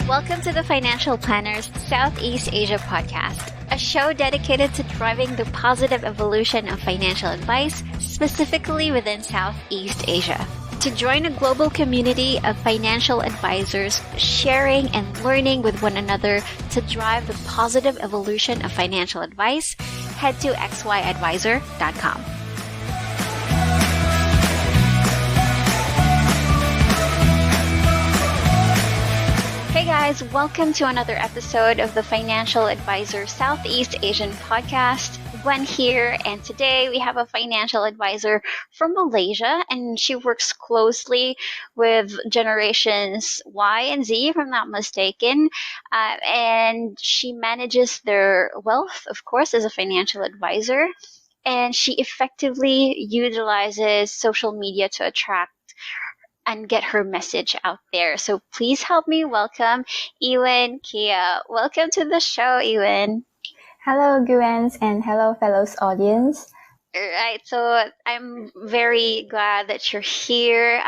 Welcome to the Financial Planners Southeast Asia podcast, a show dedicated to driving the positive evolution of financial advice, specifically within Southeast Asia. To join a global community of financial advisors sharing and learning with one another to drive the positive evolution of financial advice, head to xyadvisor.com. Hey guys, welcome to another episode of the Financial Advisor Southeast Asian podcast. Gwen here, and today we have a financial advisor from Malaysia, and she works closely with generations Y and Z, if I'm not mistaken, and she manages their wealth, of course, as a financial advisor, and she effectively utilizes social media to attract and get her message out there. So please help me welcome Eewen Keah. Welcome to the show, Eewen. Hello, Gwen, and hello, fellows audience. All right, so I'm very glad that you're here.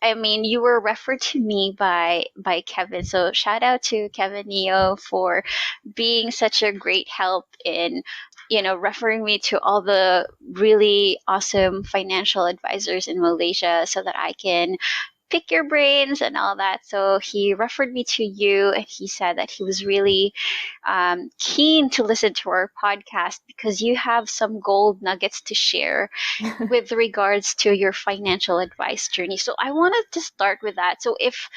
You were referred to me by Kevin, so shout out to Kevin Neo for being such a great help in referring me to all the really awesome financial advisors in Malaysia so that I can pick your brains and all that. So he referred me to you, and he said that he was really keen to listen to our podcast because you have some gold nuggets to share with regards to your financial advice journey. So I wanted to start with that. So if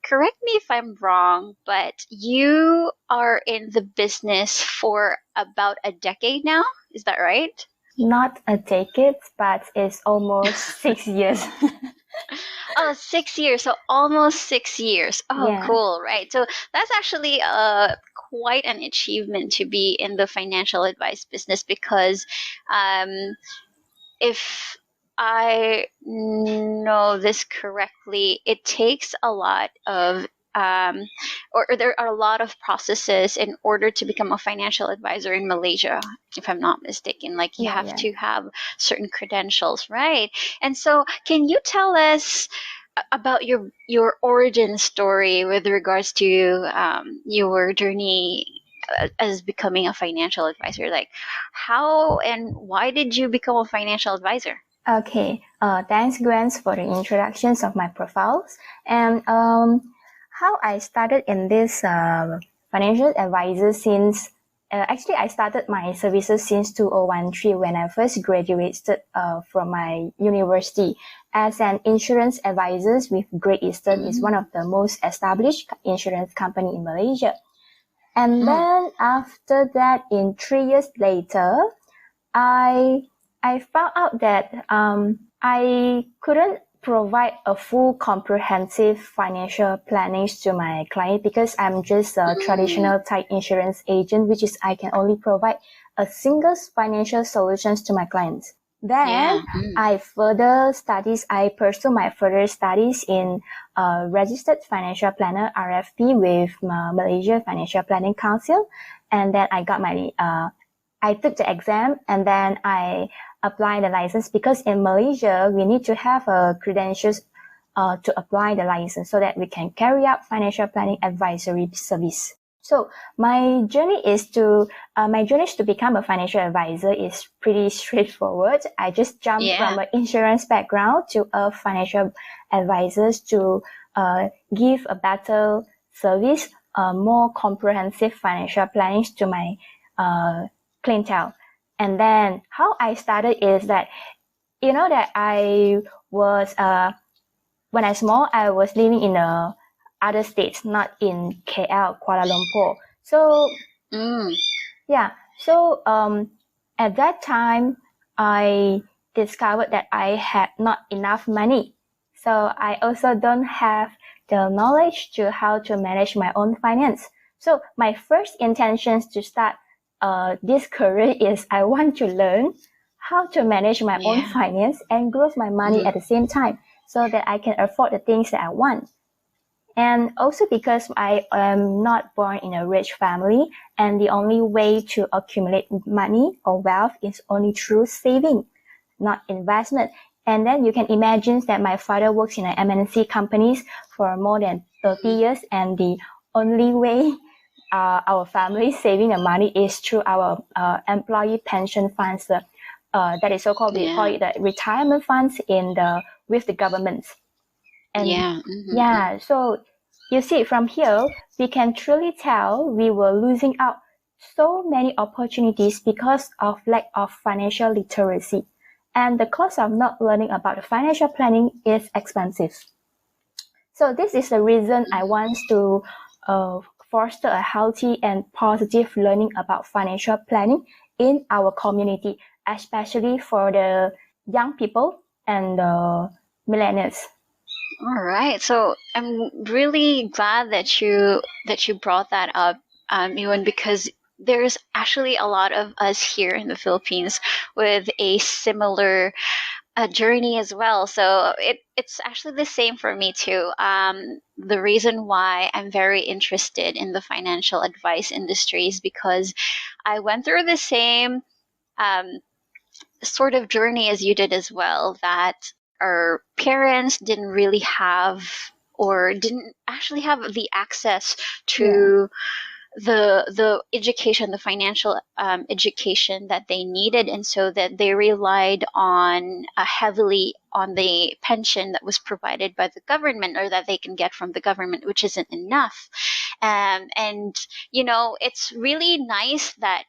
correct me if I'm wrong, but you are in the business for about a decade now. Is that right? Not a decade, but it's almost 6 years. Oh, 6 years. So almost 6 years. Oh, yeah. Cool. Right. So that's actually quite an achievement to be in the financial advice business because if I know this correctly, it takes a lot of or there are a lot of processes in order to become a financial advisor in Malaysia, if I'm not mistaken. Like you have to have certain credentials, right? And so can you tell us about your origin story with regards to your journey as becoming a financial advisor? Like how and why did you become a financial advisor? Okay, thanks Gwen for the introductions of my profiles. And how I started in this financial advisor since, actually I started my services since 2013 when I first graduated from my university as an insurance advisor with Great Eastern. Is one of the most established insurance company in Malaysia. And then after that, in 3 years later, I found out that I couldn't provide a full comprehensive financial planning to my client because I'm just a traditional type insurance agent, which is I can only provide a single financial solutions to my clients. Then I pursue my further studies in registered financial planner RFP with Malaysia Financial Planning Council, and then I got my I took the exam and then I applied the license because in Malaysia we need to have credentials to apply the license so that we can carry out financial planning advisory service. So my journey to become a financial advisor is pretty straightforward. I just jumped from an insurance background to a financial advisor to give a better service, more comprehensive financial planning to my clientele. And then how I started is that, that I was, when I was small, I was living in other states, not in KL, Kuala Lumpur. So, at that time, I discovered that I had not enough money. So I also don't have the knowledge to how to manage my own finance. So my first intentions to start this career is I want to learn how to manage my own finance and grow my money at the same time so that I can afford the things that I want. And also because I am not born in a rich family and the only way to accumulate money or wealth is only through saving, not investment. And then you can imagine that my father works in an MNC companies for more than 30 years, and the only way our family is saving the money is through our employee pension funds. That is so-called, we call it the retirement funds with the government. And so you see, from here, we can truly tell we were losing out so many opportunities because of lack of financial literacy. And the cost of not learning about financial planning is expensive. So this is the reason I want to foster a healthy and positive learning about financial planning in our community, especially for the young people and the millennials. All right. So I'm really glad that you brought that up, Ewan, because there's actually a lot of us here in the Philippines with a similar journey as well. So it's actually the same for me too. The reason why I'm very interested in the financial advice industry is because I went through the same sort of journey as you did as well, that our parents didn't really have or didn't actually have the access to the education, the financial education that they needed, and so that they relied on heavily on the pension that was provided by the government or that they can get from the government, which isn't enough. And it's really nice that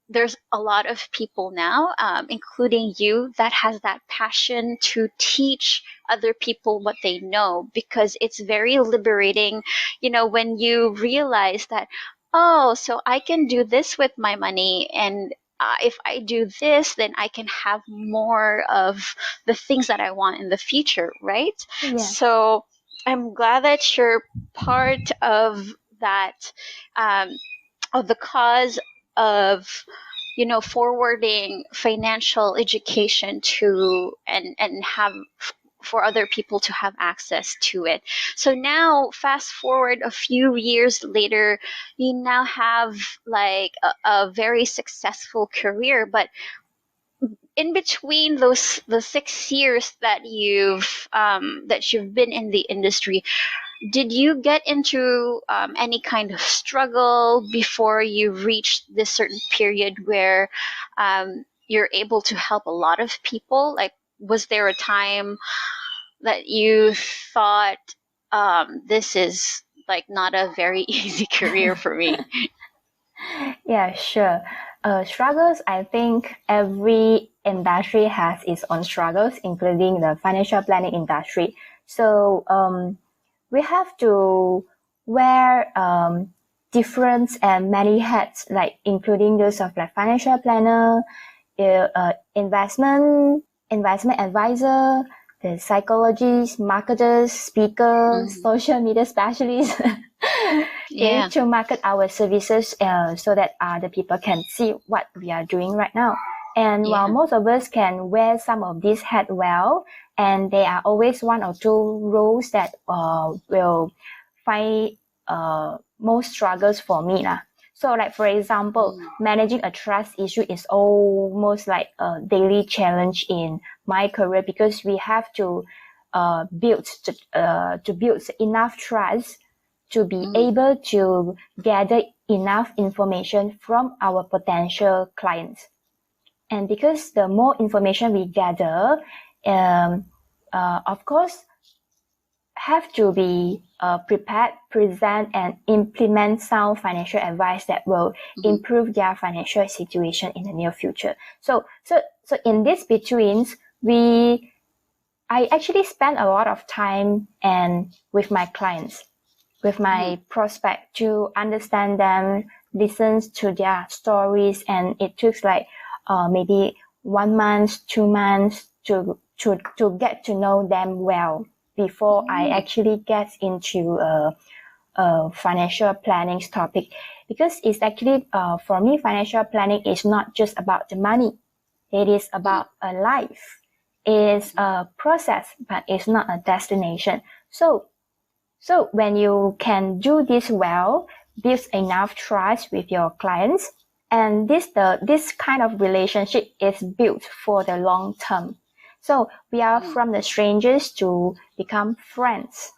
there's a lot of people now, including you, that has that passion to teach other people what they know, because it's very liberating, when you realize that, oh, so I can do this with my money, and if I do this, then I can have more of the things that I want in the future, right? Yeah. So I'm glad that you're part of that, of the cause of forwarding financial education to and have for other people to have access to it. So now, fast forward a few years later, you now have like a very successful career, but in between the 6 years that you've been in the industry, did you get into any kind of struggle before you reached this certain period where you're able to help a lot of people? Like, was there a time that you thought, this is like not a very easy career for me? Yeah, sure. Struggles, I think every industry has its own struggles, including the financial planning industry. So we have to wear different and many hats, like including those of like financial planner, investment advisor, the psychologists, marketers, speakers, social media specialists. To market our services so that other people can see what we are doing right now. And while most of us can wear some of these hats well, and there are always one or two roles that will find most struggles for me. So like, for example, managing a trust issue is almost like a daily challenge in my career, because we have to build enough trust to be able to gather enough information from our potential clients. And because the more information we gather, of course, have to be prepared, present, and implement sound financial advice that will improve their financial situation in the near future. So in this betweens, I actually spend a lot of time with my clients, with my prospect, to understand them, listen to their stories, and it took like maybe 1 month, 2 months to get to know them well before I actually get into a financial planning topic. Because it's actually, for me, financial planning is not just about the money. It is about a life. It's a process, but it's not a destination. So when you can do this well, build enough trust with your clients, and this kind of relationship is built for the long term. So we are from the strangers to become friends.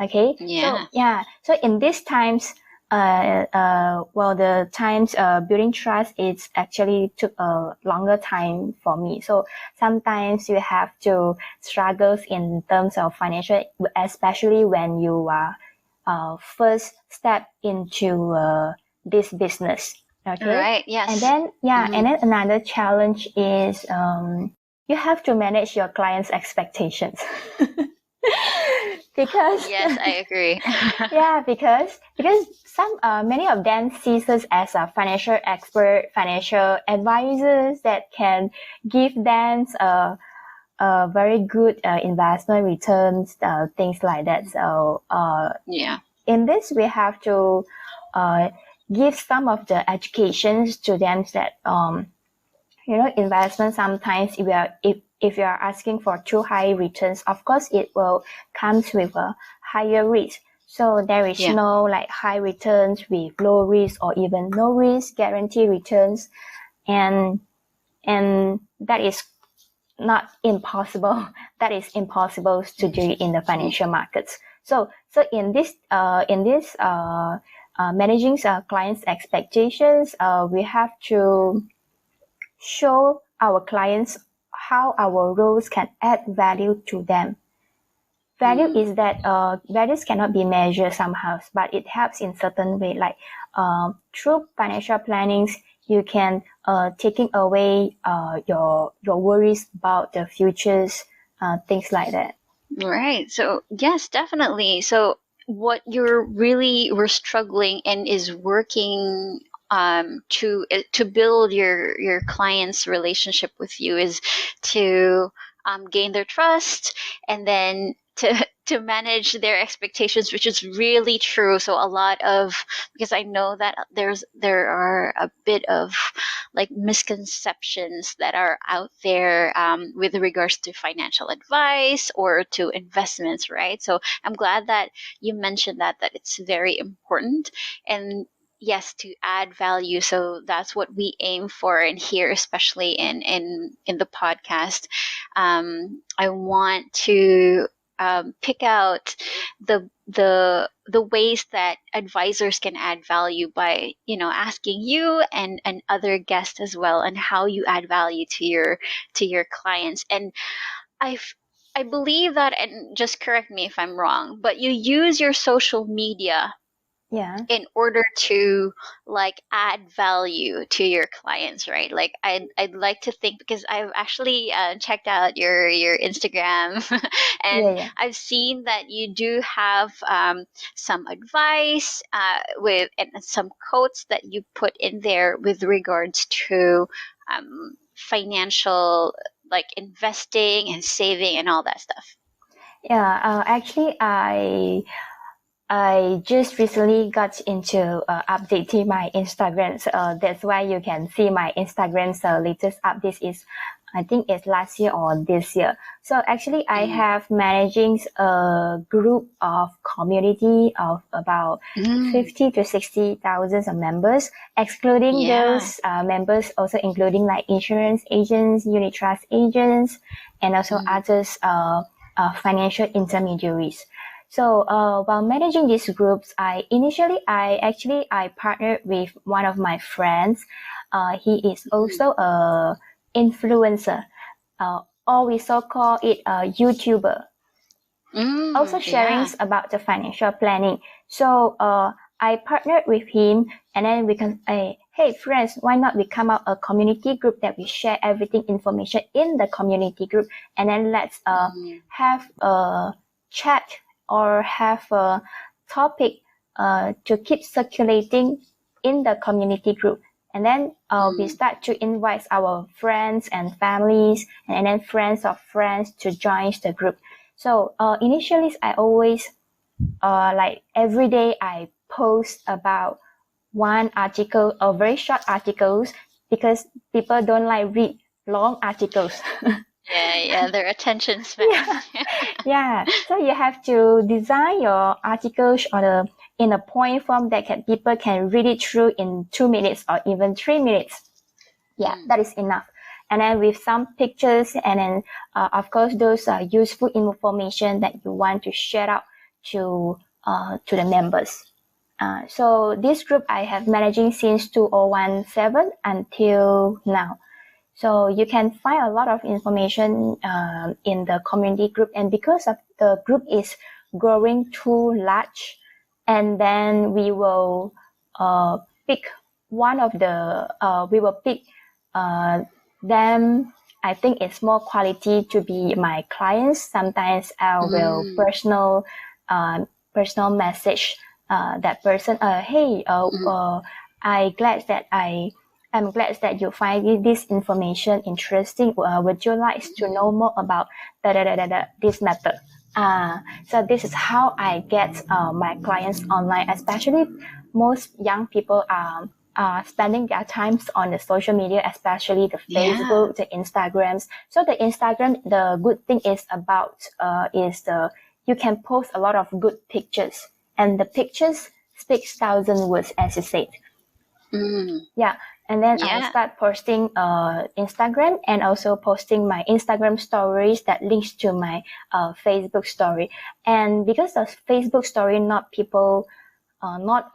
Okay. Yeah. So in these times, the times building trust, it's actually took a longer time for me. So sometimes you have to struggles in terms of financial, especially when you are first step into this business. Okay. Right. Yes. And then another challenge is you have to manage your clients' expectations. because Yes, I agree. because some many of them sees us as a financial expert, financial advisors that can give them a very good investment returns, things like that. So Yeah. in this we have to give some of the educations to them that investment sometimes if you are asking for too high returns, of course it will comes with a higher risk. So there is Yeah. no like high returns with low risk or even no risk guarantee returns, and that is not impossible. That is impossible to do in the financial markets. So managing clients' expectations, we have to show our clients how our roles can add value to them. Value is that values cannot be measured somehow, but it helps in certain way. Like through financial plannings, you can taking away your worries about the futures, things like that. Right. So yes, definitely. So what you're really were struggling and is working to build your client's relationship with you is to gain their trust, and then to manage their expectations, which is really true. So a lot of, because I know that there are a bit of like misconceptions that are out there with regards to financial advice or to investments, right? So I'm glad that you mentioned that it's very important, and yes, to add value. So that's what we aim for in here, especially in the podcast. I want to pick out the ways that advisors can add value by asking you and other guests as well, and how you add value to your clients. And I I believe that, and just correct me if I'm wrong, but you use your social media Yeah. in order to like add value to your clients, right? Like I'd like to think, because I've actually checked out your Instagram Yeah, and yeah. I've seen that you do have some advice with and some quotes that you put in there with regards to financial, like investing and saving and all that stuff. Yeah, actually, I just recently got into updating my Instagram. So, that's why you can see my Instagram's latest updates is, I think it's last year or this year. So actually, I have managing a group of community of about 50 to 60,000 of members, excluding Yeah. those members, also including like insurance agents, unit trust agents, and also others financial intermediaries. So while managing these groups, I partnered with one of my friends. He is also a influencer, or we so call it a YouTuber, also sharing Yeah. about the financial planning. So I partnered with him, and then we can hey friends, why not we come out a community group that we share everything information in the community group, and then let's have a chat or have a topic to keep circulating in the community group. And then we start to invite our friends and families, and then friends of friends to join the group. So initially, I always like every day I post about one article or very short articles, because people don't like read long articles. Yeah, their attention span. Yeah. So you have to design your articles in a point form that people can read it through in 2 minutes or even 3 minutes. Yeah, that is enough. And then with some pictures, and then of course those are useful information that you want to share out to the members. So this group I have managing since 2017 until now. So you can find a lot of information in the community group, and because of the group is growing too large, and then we will pick one of the we will pick them. I think it's more quality to be my clients. Sometimes I will personal message that person. Hey, I'm glad that you find this information interesting. Would you like to know more about this method? So this is how I get my clients online, especially most young people are spending their times on the social media, especially the Facebook, the Instagrams. So the Instagram, the good thing is you can post a lot of good pictures, and the pictures speaks 1,000 words, as you said. Yeah. And then I start posting Instagram, and also posting my Instagram stories that links to my Facebook story. And because of Facebook story, not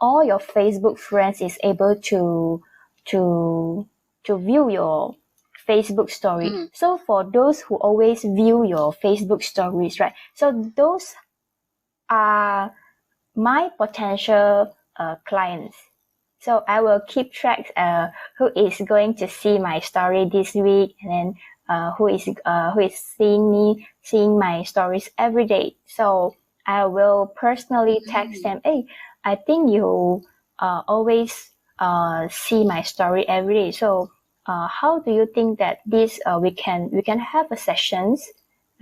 all your Facebook friends is able to view your Facebook story. So for those who always view your Facebook stories, right? So those are my potential clients. So I will keep track who is going to see my story this week, and then who is seeing my stories every day. So I will personally text them, hey, I think you always see my story every day. So how do you think that this we can have a sessions,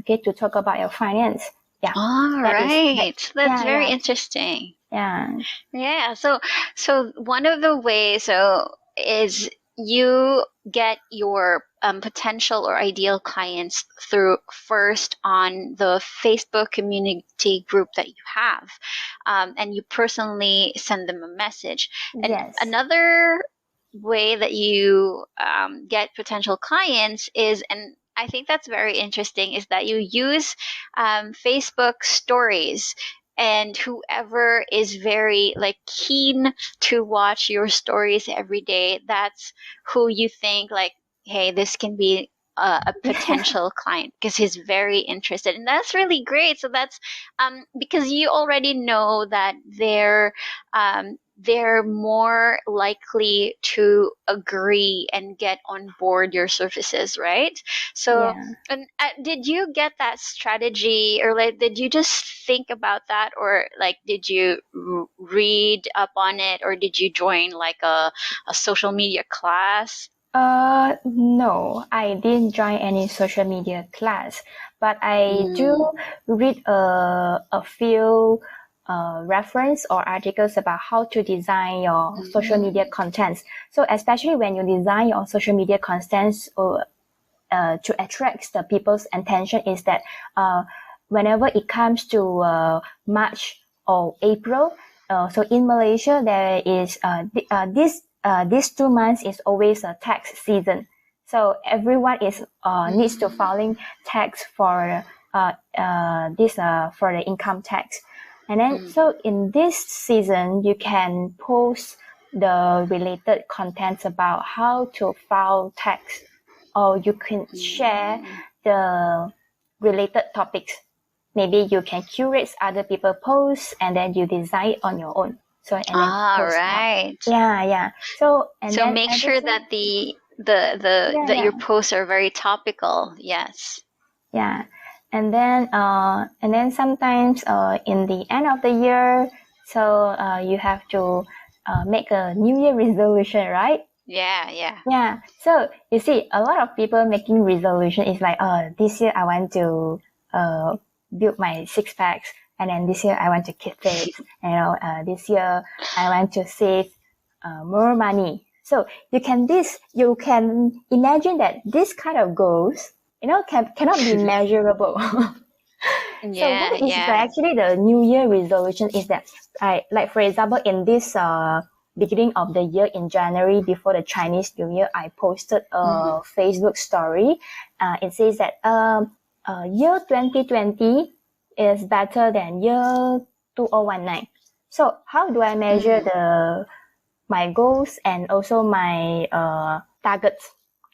okay, to talk about your finance? Yeah. All right. That's very interesting. Yeah. Yeah. So one of the ways is you get your potential or ideal clients through first on the Facebook community group that you have, and you personally send them a message. And another way that you get potential clients is, and I think that's very interesting, is that you use Facebook stories, and whoever is very keen to watch your stories every day, that's who you think hey, this can be a potential client, because he's very interested, and that's really great. So that's because you already know that they're more likely to agree and get on board your services, right? So, and did you get that strategy, or did you just think about that, or did you read up on it, or did you join a social media class? No, I didn't join any social media class, but I do read a few reference or articles about how to design your social media contents. So especially when you design your social media contents to attract the people's attention, is that whenever it comes to March or April, so in Malaysia there is these 2 months is always a tax season. So everyone is needs to filing tax for the income tax. And then so in this season, you can post the related contents about how to file tax, or you can share the related topics. Maybe you can curate other people's posts, and then you design it on your own. So and then post right. Yeah. So then make sure that that your posts are very topical. Yes. Yeah. And then sometimes in the end of the year, so you have to make a New Year resolution, right? Yeah. So you see, a lot of people making resolution is this year I want to build my 6 packs, and then this year I want to keep fit. This year I want to save more money. So you can imagine that this kind of goals, cannot be measurable. So what is actually the New Year resolution is that for example, in this beginning of the year in January, before the Chinese New Year, I posted a Facebook story. It says that year 2020 is better than year 2019. So how do I measure my goals and also my targets?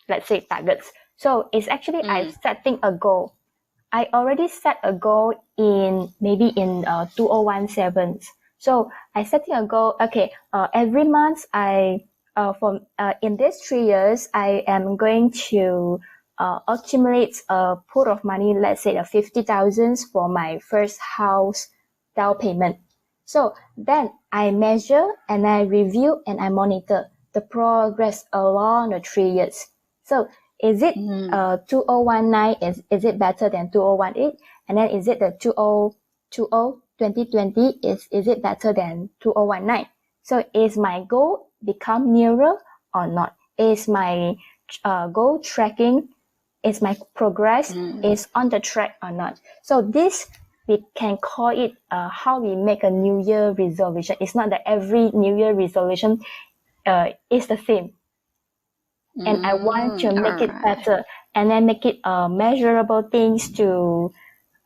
Let's say targets. So it's actually I'm setting a goal. I already set a goal in maybe in 2017. So I setting a goal. Okay, every month in these 3 years I am going to accumulate a pool of money. Let's say 50,000 for my first house down payment. So then I measure and I review and I monitor the progress along the 3 years. So is it 2019? Is it better than 2018? And then is it the 2020? Is it better than 2019? So is my goal become nearer or not? Is my goal tracking? Is my progress is on the track or not? So this we can call it how we make a New Year resolution. It's not that every New Year resolution is the same. And I want to make it better and then make it measurable things to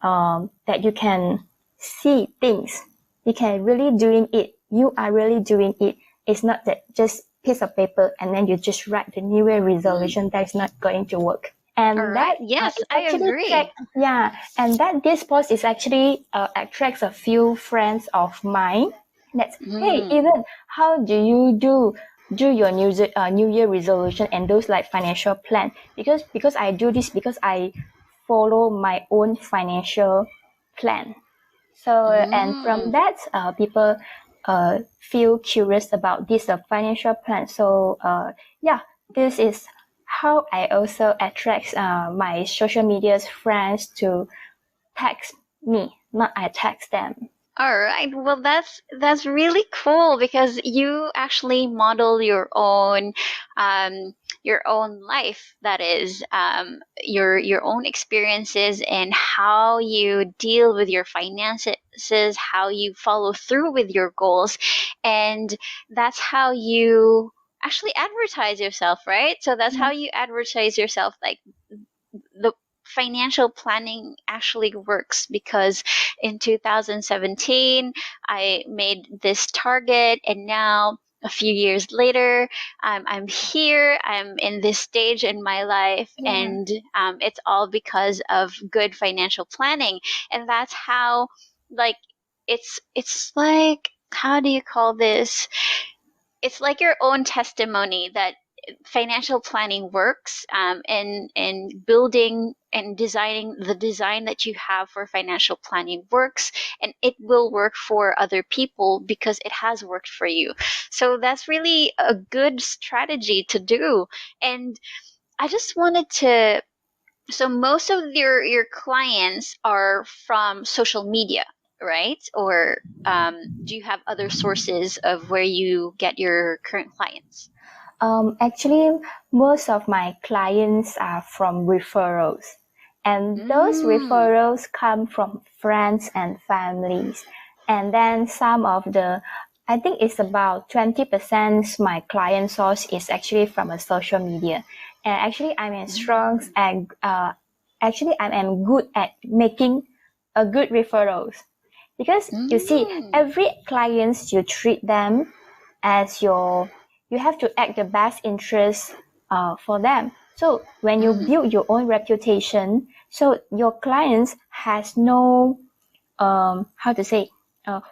that you can see things. You can really doing it. You are really doing it. It's not that just piece of paper and then you just write the New Year resolution. That's not going to work. And that yes, is I actually agree. and that this post is actually attracts a few friends of mine. That's hey, even how do you do your New Year resolution and those like financial plan? Because I do this because I follow my own financial plan. So and from that, people feel curious about this financial plan. So this is how I also attract my social media's friends to text me, not I text them. All right. Well, that's really cool because you actually model your own life. That is your own experiences and how you deal with your finances, how you follow through with your goals, and that's how you actually advertise yourself, right? So that's how you advertise yourself, like the financial planning actually works because in 2017 I made this target and now a few years later I'm here, I'm in this stage in my life, and it's all because of good financial planning. And that's how, like, it's like, how do you call this, it's like your own testimony that financial planning works, and building and designing the design that you have for financial planning works, and it will work for other people because it has worked for you. So that's really a good strategy to do. And I just wanted to, so most of your clients are from social media, right? Or do you have other sources of where you get your current clients? Actually, most of my clients are from referrals, and those referrals come from friends and families. And then some of I think it's about 20% my client source is actually from a social media. And actually, I'm in strong and actually I am good at making a good referrals because you see every clients you treat them as you have to act the best interest for them. So when you build your own reputation, so your clients has no how to say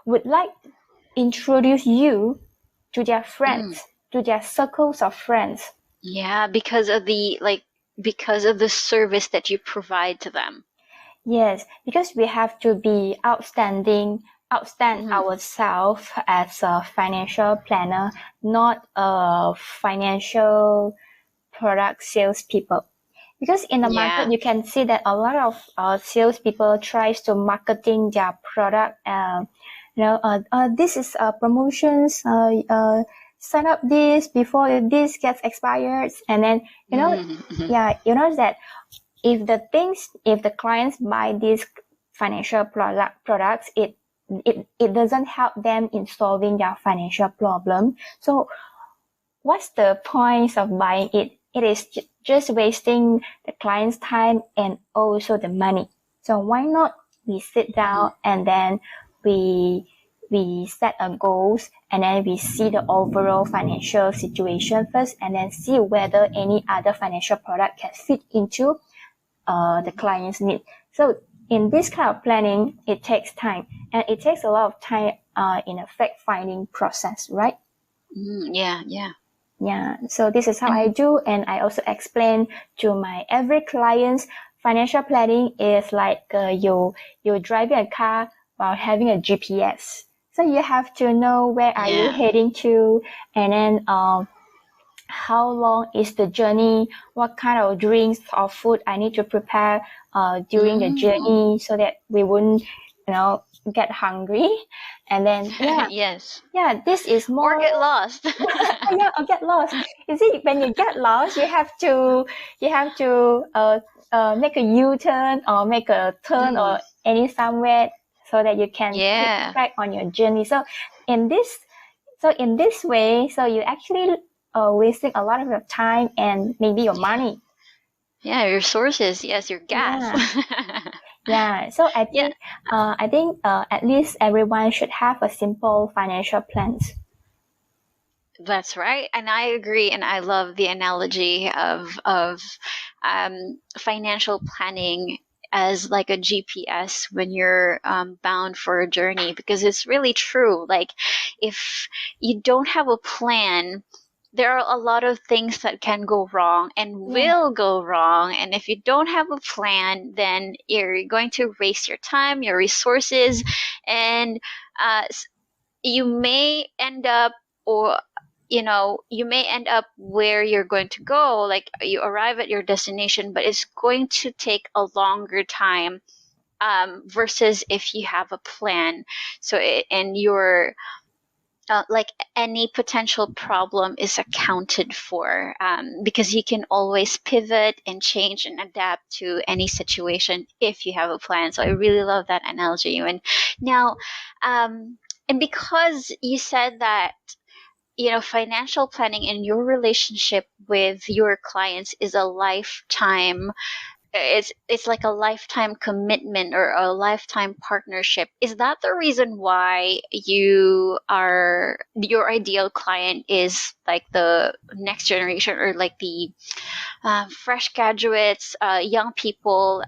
would like introduce you to their friends, to their circles of friends. Yeah, because of the service that you provide to them. Yes, because we have to be outstand ourselves as a financial planner, not a financial product salespeople. Because in the market, you can see that a lot of salespeople tries to marketing their product. This is promotions. Sign up this before this gets expired, and then you know that if the clients buy these financial products, it doesn't help them in solving their financial problem. So what's the point of buying it? It is just wasting the client's time and also the money. So why not we sit down and then we set our goals, and then we see the overall financial situation first, and then see whether any other financial product can fit into the client's need. So in this kind of planning, it takes time, and it takes a lot of time in a fact finding process, right? Yeah, so this is how I do, and I also explain to my every clients financial planning is like you're driving a car while having a GPS. So you have to know where are you heading to, and then how long is the journey, what kind of drinks or food I need to prepare during the journey, so that we wouldn't, get hungry. And then this is more or get lost. or get lost. You see, when you get lost, you have to make a U-turn or make a turn or somewhere, so that you can keep track on your journey. So in this way, so you actually wasting a lot of your time and maybe your money. Yeah, your resources. Yes, your gas. Yeah. So I think at least everyone should have a simple financial plans. That's right, and I agree, and I love the analogy of financial planning as like a GPS when you're bound for a journey, because it's really true. Like, if you don't have a plan, there are a lot of things that can go wrong and will go wrong. And if you don't have a plan, then you're going to waste your time, your resources, and you may end up, or you may end up where you're going to go, like you arrive at your destination, but it's going to take a longer time versus if you have a plan. So and you're like any potential problem is accounted for, because you can always pivot and change and adapt to any situation if you have a plan. So I really love that analogy. And now, and because you said that financial planning in your relationship with your clients is a lifetime, it's like a lifetime commitment or a lifetime partnership. Is that the reason why your ideal client is like the next generation, or like the fresh graduates, young people?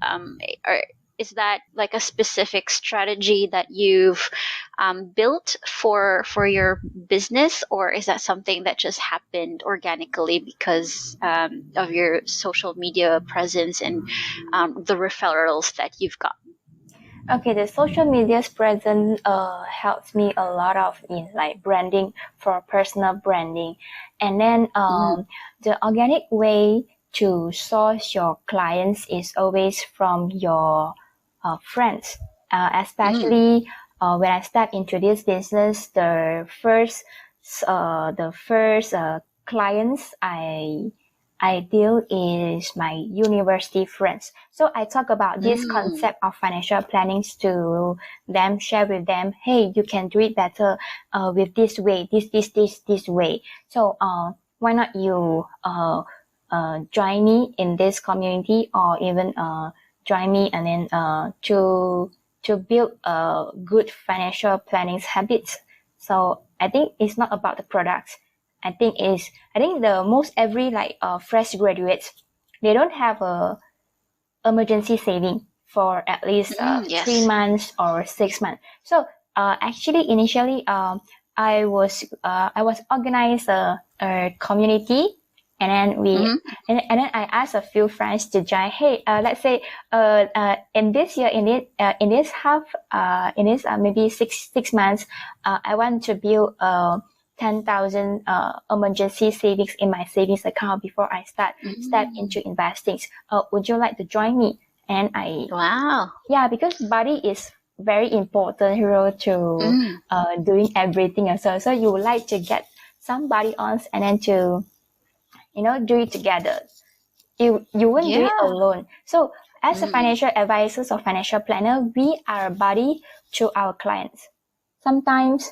Is that like a specific strategy that you've built for your business, or is that something that just happened organically because of your social media presence and the referrals that you've got? Okay, the social media's presence helps me a lot of in like branding, for personal branding, and then the organic way to source your clients is always from your friends, especially when I start into this business. The first clients I deal is my university friends. So I talk about this concept of financial planning to them, share with them, hey, you can do it better with this way, this way. So why not you join me in this community, or even join me, and then to build a good financial planning habits. So I think it's not about the products. I think the most every fresh graduates, they don't have a emergency saving for at least 3 months or 6 months. So actually initially I was organized a community, and then and then I asked a few friends to join. Hey, let's say in this year, in this half, in this maybe six months, I want to build 10,000 emergency savings in my savings account before I start into investing. Would you like to join me? And because body is very important role to doing everything as well. So you would like to get somebody on, and then to do it together. You won't do it alone. So as a financial advisors or financial planner, we are a buddy to our clients. Sometimes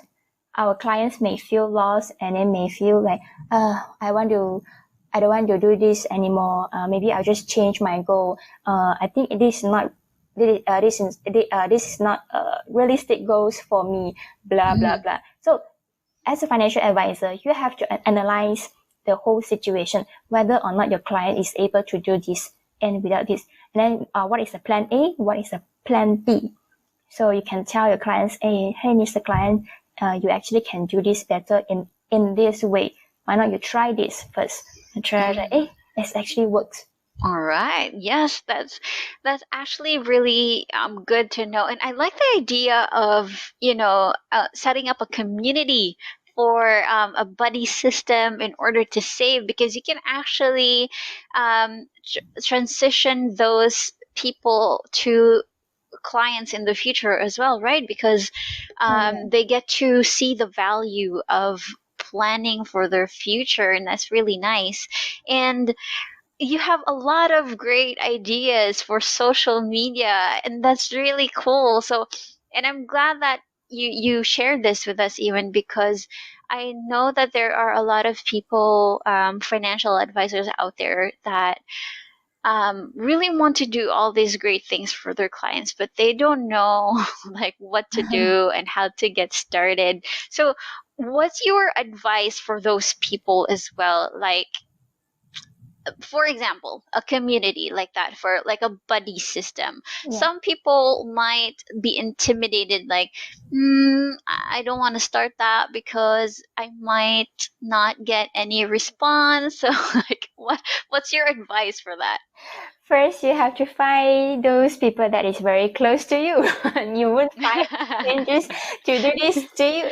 our clients may feel lost, and they may feel like, I don't want to do this anymore. Maybe I'll just change my goal. I think this is not realistic goals for me, blah, blah, blah. So as a financial advisor, you have to analyze the whole situation, whether or not your client is able to do this and without this. And then what is the plan A? What is the plan B? So you can tell your clients, hey, Mr. Client, you actually can do this better in this way. Why not you try this first? And try that, hey, this actually works. All right. Yes, that's actually really good to know. And I like the idea of, setting up a community for a buddy system in order to save, because you can actually transition those people to clients in the future as well, right? Because they get to see the value of planning for their future, and that's really nice. And you have a lot of great ideas for social media, and that's really cool. So, and I'm glad that you shared this with us, even because I know that there are a lot of people, financial advisors out there that really want to do all these great things for their clients, but they don't know like what to do and how to get started. So, what's your advice for those people as well? Like, for example, a community like that, for like a buddy system. Yeah. Some people might be intimidated, like, I don't want to start that because I might not get any response. So, like, what's your advice for that? First, you have to find those people that is very close to you. You won't find strangers to do this to you,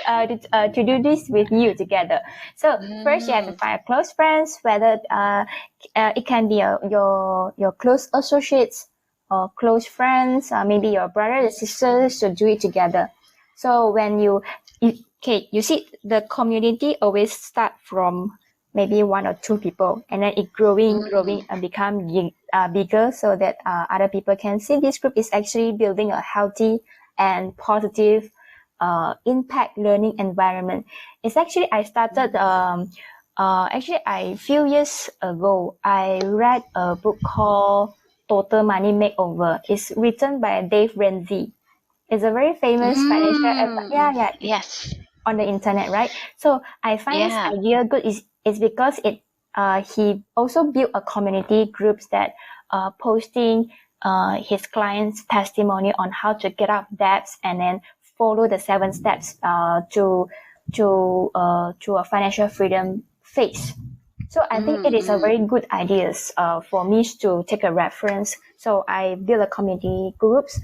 to do this with you together. So first, you have to find close friends, whether it can be your close associates or close friends, maybe your brothers and sisters, to do it together. So when you see, the community always start from maybe one or two people, and then it growing and become bigger, so that other people can see this group is actually building a healthy and positive impact learning environment. It's actually, I started actually a few years ago, I read a book called Total Money Makeover. It's written by Dave Ramsey. It's a very famous financial Yes. on the internet, right? So I find this idea good is because it he also built a community groups that posting his clients' testimony on how to get out of debts, and then follow the 7 steps to a financial freedom phase. So I think it is a very good idea for me to take a reference. So I build a community groups.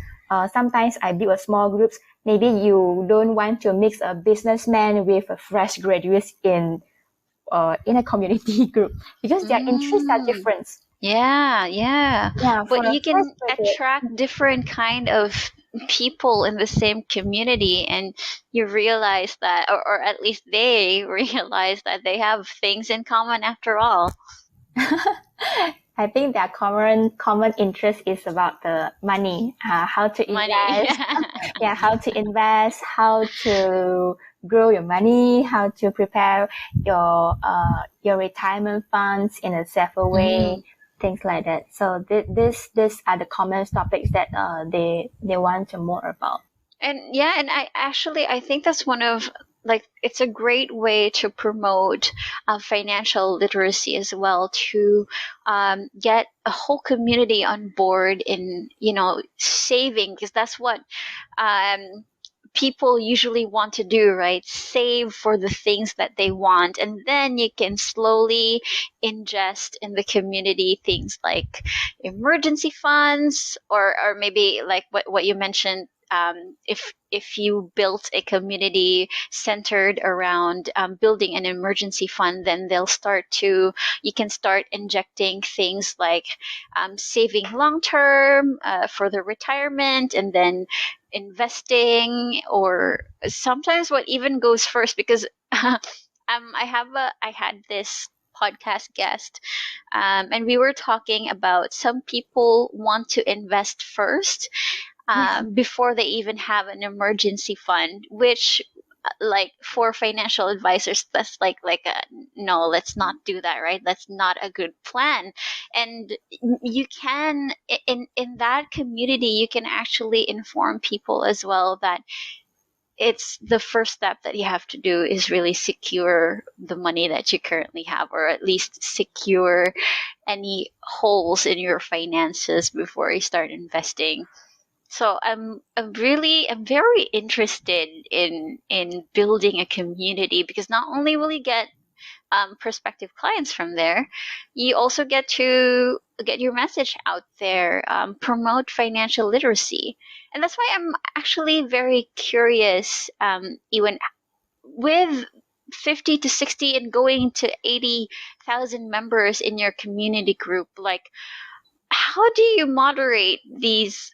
Sometimes I build a small groups. Maybe you don't want to mix a businessman with a fresh graduate in a community group, because their interests are different. Yeah. For But a you fresh can graduate, attract different kind of people in the same community, and you realize that, or at least they realize that they have things in common after all. I think their common interest is about the money, how to Money. invest, how to invest, how to grow your money, how to prepare your retirement funds in a safer way, things like that. So this are the common topics that they want to more about. And yeah, and I think that's one of, like, it's a great way to promote financial literacy as well, to get a whole community on board in, saving, because that's what people usually want to do, right? Save for the things that they want, and then you can slowly ingest in the community things like emergency funds, or maybe like what you mentioned. If you built a community centered around building an emergency fund, then you can start injecting things like saving long term for the retirement, and then investing, or sometimes what even goes first, because I had this podcast guest, and we were talking about some people want to invest first, before they even have an emergency fund, which like for financial advisors, that's no, let's not do that, right? That's not a good plan. And you can, in that community, you can actually inform people as well that it's the first step that you have to do is really secure the money that you currently have, or at least secure any holes in your finances before you start investing. So I'm very interested in building a community, because not only will you get prospective clients from there, you also get to get your message out there, promote financial literacy. And that's why I'm actually very curious, Ewan, with 50 to 60 and going to 80,000 members in your community group, like, how do you moderate these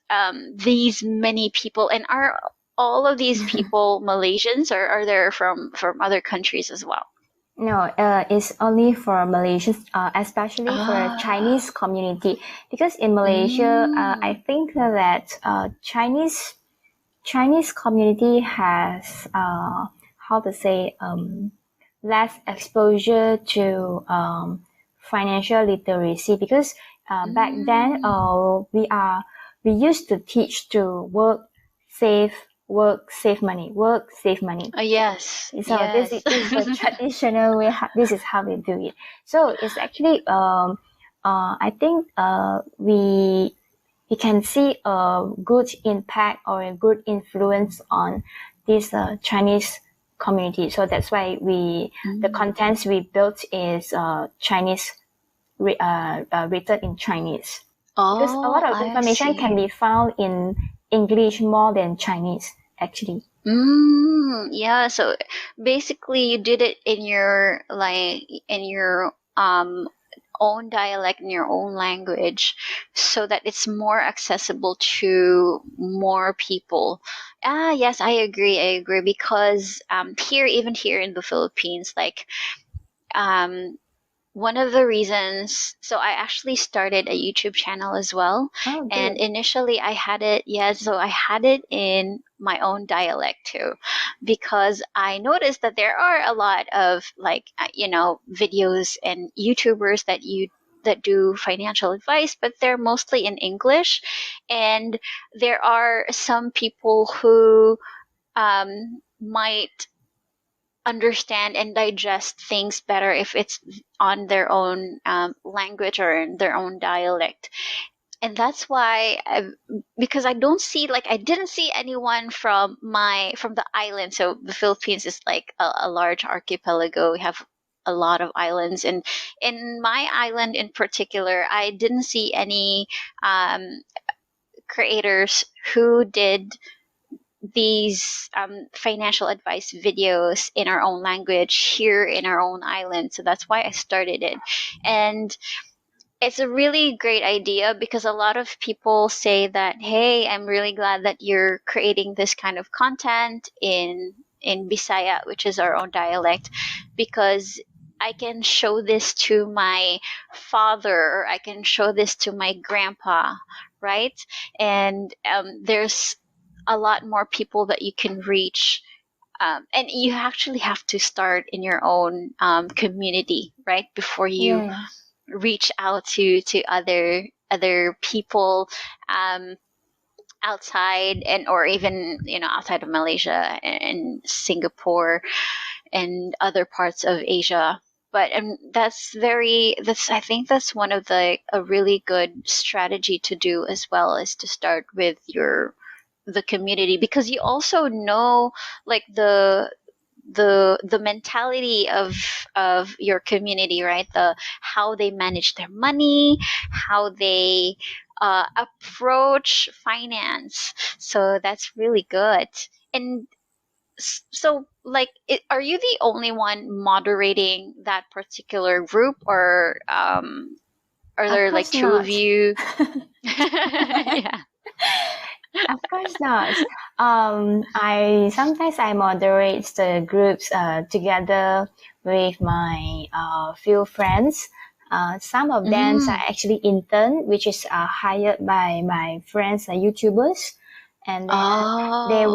many people? And are all of these people Malaysians, or are there from other countries as well? No, it's only for Malaysians, especially for Ah. Chinese community. Because in Malaysia, I think that Chinese community has how to say less exposure to financial literacy, because back then we used to teach to save money, work, save money. Yes, So this yes. is the traditional way. This is how we do it. So it's actually I think we can see a good impact or a good influence on this Chinese community. So that's why the contents we built is Chinese written in Chinese, because a lot Oh, of I information can see. be found in English more than Chinese actually. Yeah, so basically you did it in your, own dialect, in your own language, so that it's more accessible to more people. Ah, yes, I agree, because here, even here in the Philippines, like, um one of the reasons, so I actually started a YouTube channel as well. Oh, And good. initially I had it, yeah, so I had it in my own dialect too, because I noticed that there are a lot of, like, videos and YouTubers that do financial advice, but they're mostly in English. And there are some people who might understand and digest things better if it's on their own language or in their own dialect. And that's why because I don't see, like, I didn't see anyone from the island. So the Philippines is like a large archipelago. We have a lot of islands, and in my island in particular, I didn't see any um, creators who did these financial advice videos in our own language here in our own island. So that's why I started it. And it's a really great idea, because a lot of people say that, hey, I'm really glad that you're creating this kind of content in Bisaya, which is our own dialect, because I can show this to my father, or I can show this to my grandpa, right? And there's a lot more people that you can reach. And you actually have to start in your own community, right, before you Yeah. reach out to other people um, outside, and or even outside of Malaysia and Singapore and other parts of Asia. But that's I think that's one of a really good strategy to do as well, is to start with the community, because you also know, like, the mentality of your community, right? The How they manage their money, how they approach finance. So that's really good. And so, like, are you the only one moderating that particular group, or are Of there like course two of not. you? Yeah. Of course not. I sometimes I moderate the groups together with my few friends. Some of them are Mm. actually intern, which is hired by my friends, YouTubers. and then they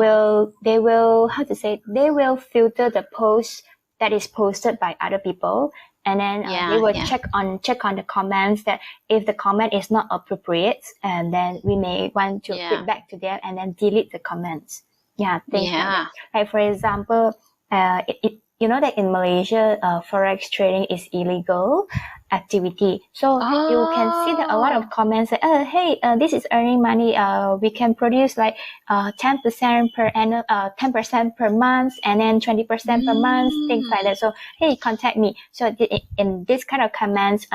will how to say, they will filter the post that is posted by other people, and then they will check on the comments, that if the comment is not appropriate, and then we may want to feedback to them and then delete the comments. Things like that. Like for example, you know that in Malaysia, forex trading is illegal activity. So you can see that a lot of comments say, hey, this is earning money. We can produce like 10% per annum, 10% per month, and then 20% per month, things like that. So hey, contact me. So in this kind of comments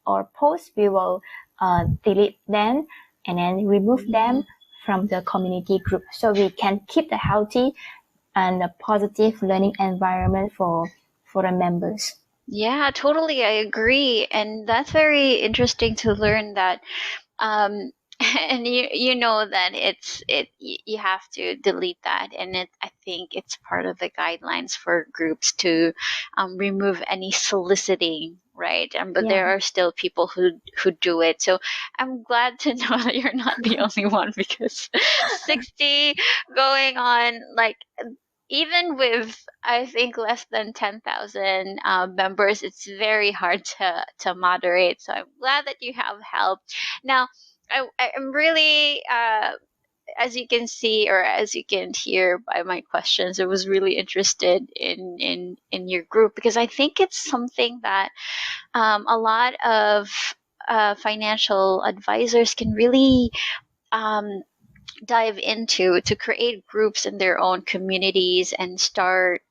or posts, we will delete them and then remove them from the community group, so we can keep the healthy and a positive learning environment for the members. Yeah, totally. I agree. And that's very interesting to learn that. And you know that you have to delete that, and I think it's part of the guidelines for groups to remove any soliciting, right? But there are still people who do it. So I'm glad to know that you're not the only one, because 60 going on, like, even with, I think, less than 10,000 members, it's very hard to moderate. So I'm glad that you have help. Now, I'm really, as you can see, or as you can hear by my questions, I was really interested in your group, because I think it's something that a lot of financial advisors can really dive into, to create groups in their own communities and start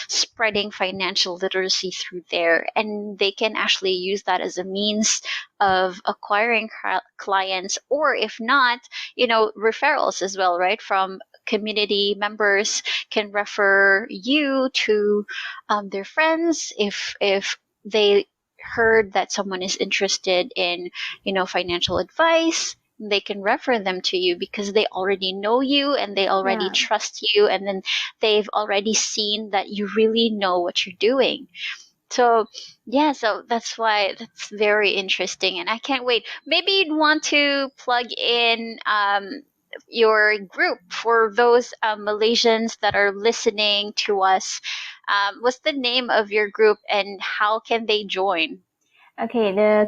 spreading financial literacy through there. And they can actually use that as a means of acquiring clients, or if not, referrals as well, right? From community members can refer you to their friends if they heard that someone is interested in financial advice. They can refer them to you because they already know you and they already trust you, and then they've already seen that you really know what you're doing. So so that's why that's very interesting, and I can't wait. Maybe you'd want to plug in your group for those Malaysians that are listening to us. What's the name of your group and how can they join? Okay, the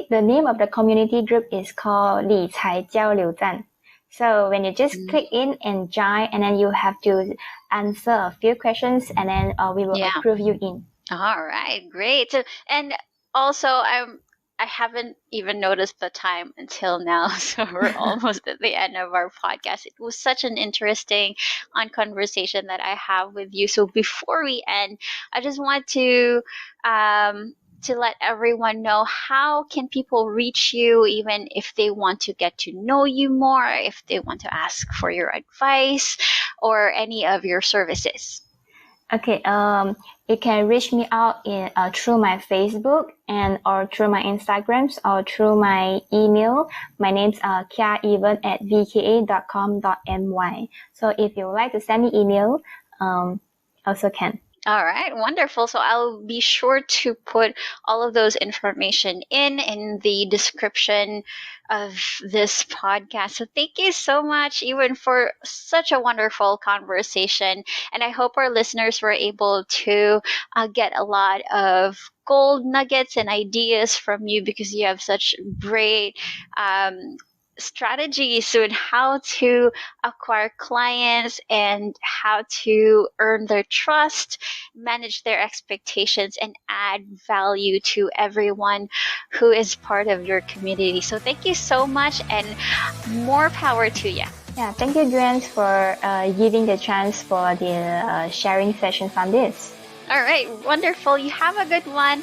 name of the community group is called 理财交流站. So when you just click in and join, and then you have to answer a few questions, and then we will approve you in. All right, great. And also, I haven't even noticed the time until now, so we're almost at the end of our podcast. It was such an interesting conversation that I have with you. So before we end, I just want to let everyone know, how can people reach you, even if they want to get to know you more, if they want to ask for your advice or any of your services? Okay, you can reach me out in through my Facebook and or through my Instagrams or through my email. My name's Eewen at vka.com.my. So if you would like to send me email, also can. All right, wonderful. So I'll be sure to put all of those information in the description of this podcast. So thank you so much, Eewen, for such a wonderful conversation. And I hope our listeners were able to get a lot of gold nuggets and ideas from you, because you have such great strategies on how to acquire clients and how to earn their trust, manage their expectations, and add value to everyone who is part of your community. So thank you so much, and more power to you. Yeah, thank you, Gwen, for giving the chance for the sharing sessions on this. All right, wonderful. You have a good one.